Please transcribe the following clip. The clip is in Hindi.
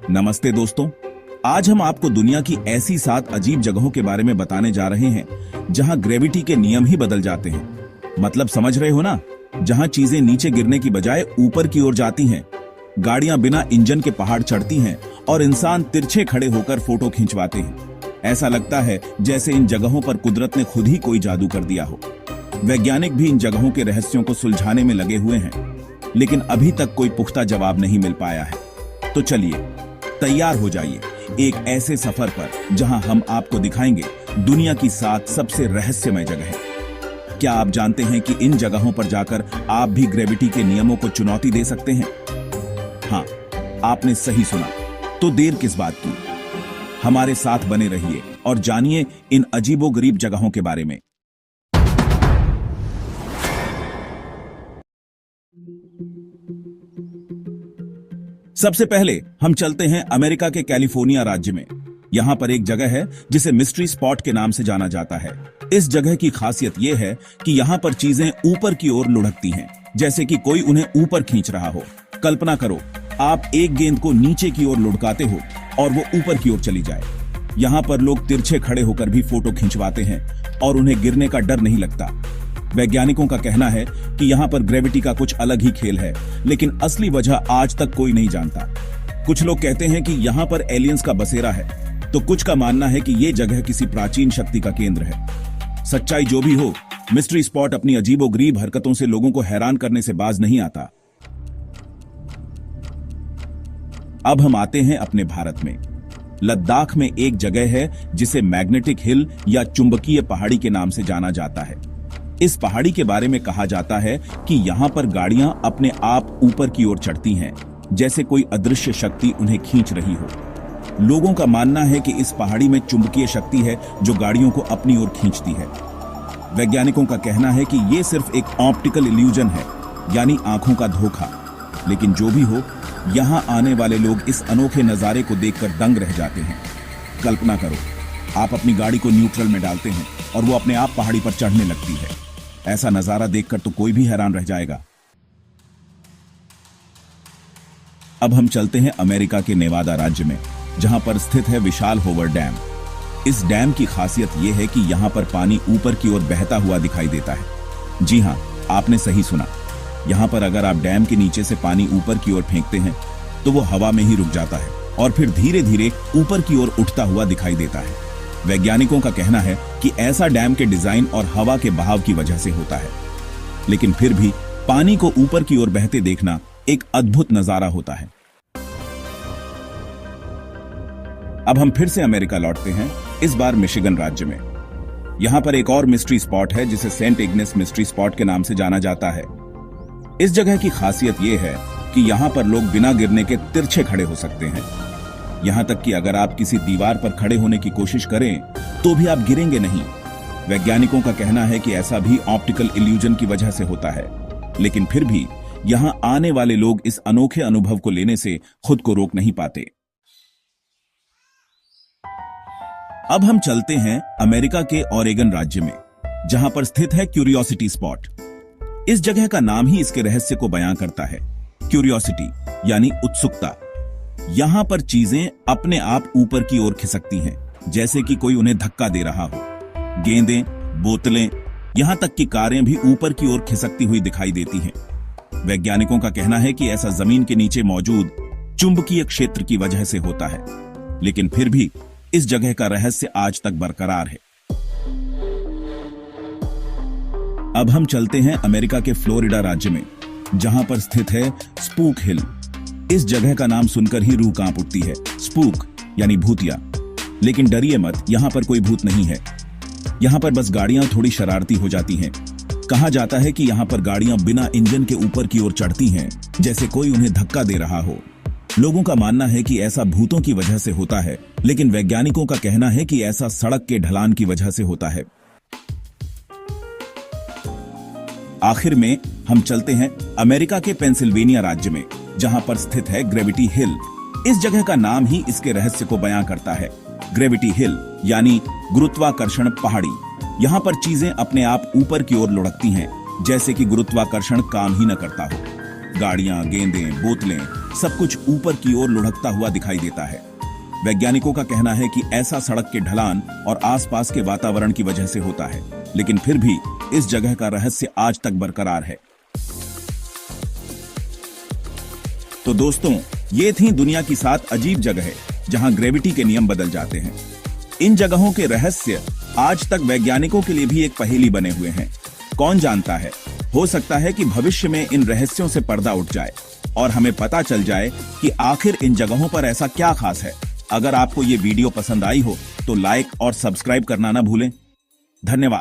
नमस्ते दोस्तों। आज हम आपको दुनिया की ऐसी 7 अजीब जगहों के बारे में बताने जा रहे हैं जहां ग्रेविटी के नियम ही बदल जाते हैं। मतलब समझ रहे हो ना, जहां चीजें नीचे गिरने की बजाय ऊपर की ओर जाती हैं, गाड़ियां बिना इंजन के पहाड़ चढ़ती हैं और इंसान तिरछे खड़े होकर फोटो खिंचवाते हैं। ऐसा लगता है जैसे इन जगहों पर कुदरत ने खुद ही कोई जादू कर दिया हो। वैज्ञानिक भी इन जगहों के रहस्यों को सुलझाने में लगे हुए हैं, लेकिन अभी तक कोई पुख्ता जवाब नहीं मिल पाया है। तो चलिए तैयार हो जाइए एक ऐसे सफर पर जहां हम आपको दिखाएंगे दुनिया की 7 सबसे रहस्यमय जगहें। क्या आप जानते हैं कि इन जगहों पर जाकर आप भी ग्रेविटी के नियमों को चुनौती दे सकते हैं? हाँ, आपने सही सुना। तो देर किस बात की, हमारे साथ बने रहिए और जानिए इन अजीबोगरीब जगहों के बारे में। सबसे पहले हम चलते हैं अमेरिका के कैलिफोर्निया राज्य में। यहां पर एक जगह है जिसे मिस्ट्री स्पॉट के नाम से जाना जाता है। इस जगह की खासियत यह है कि यहां पर चीजें ऊपर की ओर लुढ़कती हैं, जैसे कि कोई उन्हें ऊपर खींच रहा हो। कल्पना करो, आप एक गेंद को नीचे की ओर लुढ़काते हो और वो ऊपर की ओर चली जाए। यहां पर लोग तिरछे खड़े होकर भी फोटो खिंचवाते हैं और उन्हें गिरने का डर नहीं लगता। वैज्ञानिकों का कहना है कि यहाँ पर ग्रेविटी का कुछ अलग ही खेल है, लेकिन असली वजह आज तक कोई नहीं जानता। कुछ लोग कहते हैं कि यहाँ पर एलियंस का बसेरा है, तो कुछ का मानना है कि ये जगह किसी प्राचीन शक्ति का केंद्र है। सच्चाई जो भी हो, मिस्ट्री स्पॉट अपनी अजीबोगरीब हरकतों से लोगों को हैरान करने से बाज नहीं आता। अब हम आते हैं अपने भारत में। लद्दाख में एक जगह है जिसे मैग्नेटिक हिल या चुंबकीय पहाड़ी के नाम से जाना जाता है। इस पहाड़ी के बारे में कहा जाता है कि यहाँ पर गाड़ियां अपने आप ऊपर की ओर चढ़ती हैं, जैसे कोई अदृश्य शक्ति उन्हें खींच रही हो। लोगों का मानना है कि इस पहाड़ी में चुंबकीय शक्ति है जो गाड़ियों को अपनी ओर खींचती है। वैज्ञानिकों का कहना है कि ये सिर्फ एक ऑप्टिकल इल्यूजन है, यानी आंखों का धोखा। लेकिन जो भी हो, यहाँ आने वाले लोग इस अनोखे नजारे को देखकर दंग रह जाते हैं। कल्पना करो, आप अपनी गाड़ी को न्यूट्रल में डालते हैं और वो अपने आप पहाड़ी पर चढ़ने लगती है। ऐसा नजारा देखकर तो कोई भी हैरान रह जाएगा। अब हम चलते हैं अमेरिका के नेवादा राज्य में, जहां पर स्थित है विशाल होवर डैम। इस डैम की खासियत यह है कि यहां पर पानी ऊपर की ओर बहता हुआ दिखाई देता है। जी हां, आपने सही सुना। यहां पर अगर आप डैम के नीचे से पानी ऊपर की ओर फेंकते हैं तो वो हवा में ही रुक जाता है और फिर धीरे धीरे ऊपर की ओर उठता हुआ दिखाई देता है। वैज्ञानिकों का कहना है कि ऐसा डैम के डिजाइन और हवा के बहाव की वजह से होता है। लेकिन फिर भी पानी को ऊपर की ओर बहते देखना एक अद्भुत नजारा होता है। अब हम फिर से अमेरिका लौटते हैं, इस बार मिशिगन राज्य में। यहां पर एक और मिस्ट्री स्पॉट है जिसे सेंट इग्नेस मिस्ट्री स्पॉट के नाम से जाना जाता है। इस जगह की खासियत यह है कि यहां पर लोग बिना गिरने के तिरछे खड़े हो सकते हैं। यहां तक कि अगर आप किसी दीवार पर खड़े होने की कोशिश करें तो भी आप गिरेंगे नहीं। वैज्ञानिकों का कहना है कि ऐसा भी ऑप्टिकल इल्यूजन की वजह से होता है। लेकिन फिर भी यहां आने वाले लोग इस अनोखे अनुभव को लेने से खुद को रोक नहीं पाते। अब हम चलते हैं अमेरिका के ओरेगन राज्य में, जहां पर स्थित है क्यूरियोसिटी स्पॉट। इस जगह का नाम ही इसके रहस्य को बयां करता है। क्यूरियोसिटी यानी उत्सुकता। यहां पर चीजें अपने आप ऊपर की ओर खिसकती हैं, जैसे कि कोई उन्हें धक्का दे रहा हो। गेंदें, बोतलें, यहां तक कि कारें भी ऊपर की ओर खिसकती हुई दिखाई देती हैं। वैज्ञानिकों का कहना है कि ऐसा जमीन के नीचे मौजूद चुंबकीय क्षेत्र की वजह से होता है। लेकिन फिर भी इस जगह का रहस्य आज तक बरकरार है। अब हम चलते हैं अमेरिका के फ्लोरिडा राज्य में, जहां पर स्थित है स्पूक हिल। इस जगह का नाम सुनकर ही रूह कांप उठती है। स्पूक यानी भूतिया। लेकिन डरिए मत, यहां पर कोई भूत नहीं है। यहां पर बस गाड़ियां थोड़ी शरारती हो जाती हैं। कहा जाता है कि यहां पर गाड़ियां बिना इंजन के ऊपर की ओर चढ़ती हैं, जैसे कोई उन्हें धक्का दे रहा हो। लोगों का मानना है कि ऐसा भूतों की वजह से होता है, लेकिन वैज्ञानिकों का कहना है कि ऐसा सड़क के ढलान की वजह से होता है। आखिर में हम चलते हैं अमेरिका के पेंसिल्वेनिया राज्य में, जहां पर स्थित है ग्रेविटी हिल। इस जगह का नाम ही इसके रहस्य को बयां करता है। ग्रेविटी हिल यानी गुरुत्वाकर्षण पहाड़ी। यहां पर चीजें अपने आप ऊपर की ओर लुढ़कती हैं, जैसे कि गुरुत्वाकर्षण काम ही न करता हो। गाड़ियां, गेंदें, बोतलें, सब कुछ ऊपर की ओर लुढ़कता हुआ दिखाई देता है। वैज्ञानिकों का कहना है कि ऐसा सड़क के ढलान और आसपास के वातावरण की वजह से होता है, लेकिन फिर भी इस जगह का रहस्य आज तक बरकरार है। तो दोस्तों, ये थी दुनिया की 7 अजीब जगहें जहां ग्रेविटी के नियम बदल जाते हैं। इन जगहों के रहस्य आज तक वैज्ञानिकों के लिए भी एक पहेली बने हुए हैं। कौन जानता है, हो सकता है कि भविष्य में इन रहस्यों से पर्दा उठ जाए और हमें पता चल जाए कि आखिर इन जगहों पर ऐसा क्या खास है। अगर आपको ये वीडियो पसंद आई हो तो लाइक और सब्सक्राइब करना ना भूलें। धन्यवाद।